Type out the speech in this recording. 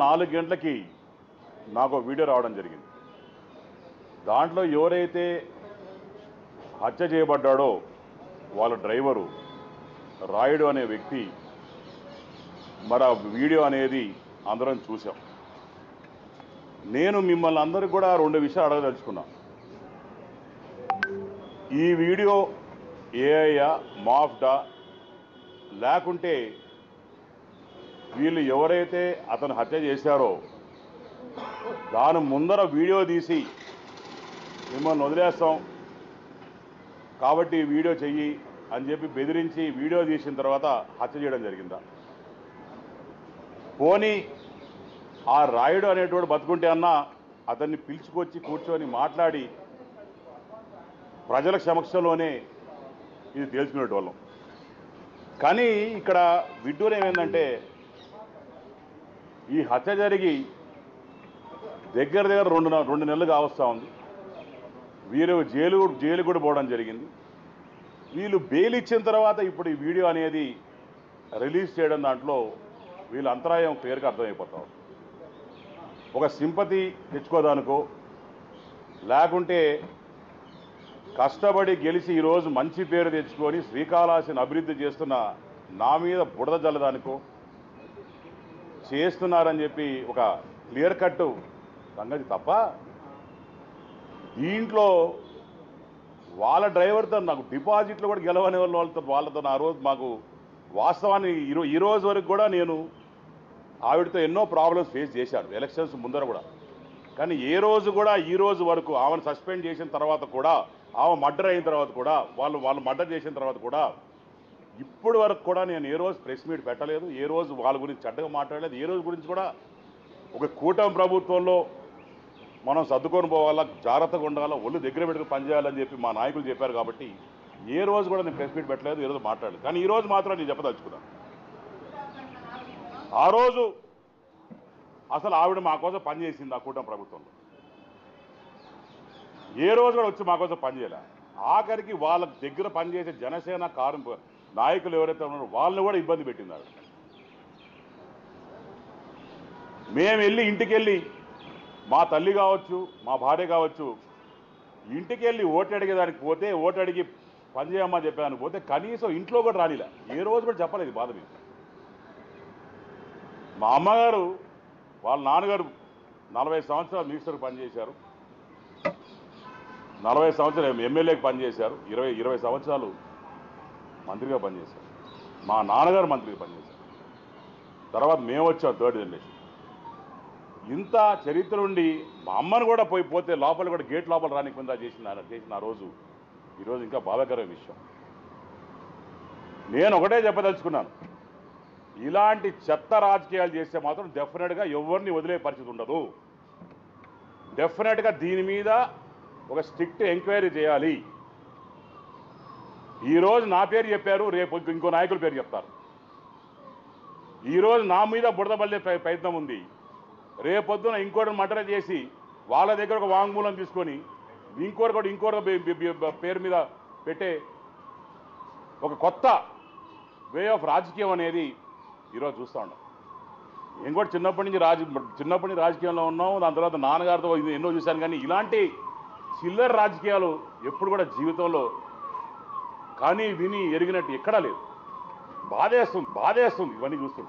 4 గంటలకి నాకు వీడియో రావడం జరిగింది. దాంట్లో ఎవరైతే హత్య చేయబడ్డాడో వాళ్ళ డ్రైవరు రాయుడు అనే వ్యక్తి మరి ఆ వీడియో అనేది అందరం చూసాం. నేను మిమ్మల్ని అందరికీ కూడా 2 విషయాలు అడగదలుచుకున్నా. ఈ వీడియో ఏఐయా మాఫ్డా లేకుంటే వీళ్ళు ఎవరైతే అతను హత్య చేశారో దాని ముందర వీడియో తీసి మిమ్మల్ని వదిలేస్తాం కాబట్టి వీడియో చెయ్యి అని చెప్పి బెదిరించి వీడియో తీసిన తర్వాత హత్య చేయడం జరిగిందా? పోనీ ఆ రాయుడు అనేటోడు బతుకుంటే అన్నా అతన్ని పిలుచుకొచ్చి కూర్చొని మాట్లాడి ప్రజల సమక్షంలోనే ఇది తేల్చుకునేటోళ్ళం. కానీ ఇక్కడ విడ్డూరం ఏమైందంటే ఈ హత్య జరిగి దగ్గర 2 నెలలు కావస్తూ ఉంది. వీరు జైలు కూడా పోవడం జరిగింది. వీళ్ళు బెయిల్ ఇచ్చిన తర్వాత ఇప్పుడు ఈ వీడియో అనేది రిలీజ్ చేయడం దాంట్లో వీళ్ళ అంతరాయం క్లియర్గా అర్థమైపోతాం. ఒక సింపతి తెచ్చుకోదానికో లేకుంటే కష్టపడి గెలిచి ఈరోజు మంచి పేరు తెచ్చుకొని శ్రీకాళహస్తిని అభివృద్ధి చేస్తున్న నా మీద బురద జల్లదానికో చేస్తున్నారని చెప్పి ఒక క్లియర్ కట్ సంగతి తప్ప దీంట్లో వాళ్ళ డ్రైవర్తో నాకు డిపాజిట్లు కూడా గెలవని వాళ్ళతో ఆ రోజు మాకు వాస్తవాన్ని ఈ రోజు వరకు కూడా నేను ఆవిడతో ఎన్నో ప్రాబ్లమ్స్ ఫేస్ చేశాను ఎలక్షన్స్ ముందర కూడా. కానీ ఏ రోజు కూడా ఈ రోజు వరకు ఆమెను సస్పెండ్ చేసిన తర్వాత కూడా ఆమె మర్డర్ అయిన తర్వాత కూడా వాళ్ళు మర్డర్ చేసిన తర్వాత కూడా ఇప్పటి వరకు కూడా నేను ఏ రోజు ప్రెస్ మీట్ పెట్టలేదు, ఏ రోజు వాళ్ళ గురించి చెడ్డగా మాట్లాడలేదు. ఏ రోజు గురించి కూడా ఒక కూటమి ప్రభుత్వంలో మనం సర్దుకొని పోవాలా, జాగ్రత్తగా ఉండాలా, ఒళ్ళు దగ్గర పెట్టుకుని పనిచేయాలని చెప్పి మా నాయకులు చెప్పారు. కాబట్టి ఏ రోజు కూడా నేను ప్రెస్ మీట్ పెట్టలేదు, ఏ రోజు మాట్లాడలేదు. కానీ ఈరోజు మాత్రం నేను చెప్పదలుచుకున్నాను. ఆ రోజు అసలు ఆవిడ మా కోసం పనిచేసింది ఆ కూటమి ప్రభుత్వంలో. ఏ రోజు కూడా వచ్చి మా కోసం పనిచేయాలి. ఆఖరికి వాళ్ళ దగ్గర పనిచేసే జనసేన నాయకులు ఎవరైతే ఉన్నారో వాళ్ళని కూడా ఇబ్బంది పెట్టింది ఆవిడ. మేము వెళ్ళి ఇంటికి వెళ్ళి మా తల్లి కావచ్చు మా భార్య కావచ్చు ఇంటికి వెళ్ళి ఓటు అడిగేదానికి పోతే ఓటు అడిగి పనిచేయమ్మా చెప్పేదానికి పోతే కనీసం ఇంట్లో కూడా రానిలా. ఏ రోజు కూడా చెప్పలేదు బాధ మీద. మా అమ్మగారు వాళ్ళ నాన్నగారు 40 సంవత్సరాలు మినిస్టర్కి పనిచేశారు, 40 సంవత్సరాలు ఎమ్మెల్యేకి పనిచేశారు, 20 సంవత్సరాలు మంత్రిగా పనిచేశారు. మా నాన్నగారు మంత్రిగా పనిచేశారు. తర్వాత మేము వచ్చాం 3rd జనరేషన్. ఇంత చరిత్ర ఉండి మా అమ్మను కూడా పోతే లోపల కూడా గేట్ లోపల రానికుండా చేసిన ఆ రోజు ఈరోజు ఇంకా బాధాకరమైన విషయం. నేను ఒకటే చెప్పదలుచుకున్నాను, ఇలాంటి చెత్త రాజకీయాలు చేస్తే మాత్రం డెఫినెట్గా ఎవరిని వదిలే పరిస్థితి ఉండదు. డెఫినెట్గా దీని మీద ఒక స్ట్రిక్ట్ ఎంక్వైరీ చేయాలి. ఈరోజు నా పేరు చెప్పారు, రేపు ఇంకో నాయకుల పేరు చెప్తారు. ఈరోజు నా మీద బురదబల్లే ప్రయత్నం ఉంది, రేపొద్దున ఇంకోటి మర్డర్ చేసి వాళ్ళ దగ్గర ఒక వాంగ్మూలం తీసుకొని ఇంకోటి పేరు మీద పెట్టే ఒక కొత్త వే ఆఫ్ రాజకీయం అనేది ఈరోజు చూస్తూ ఉన్నాం. నేను కూడా చిన్నప్పటి నుంచి రాజకీయంలో ఉన్నాం. దాని తర్వాత నాన్నగారితో ఎన్నో చూశాను. కానీ ఇలాంటి చిల్లర రాజకీయాలు ఎప్పుడు కూడా జీవితంలో కానీ విని ఎరిగినట్టు ఎక్కడా లేదు. బాధేస్తుంది ఇవన్నీ చూస్తుంటే.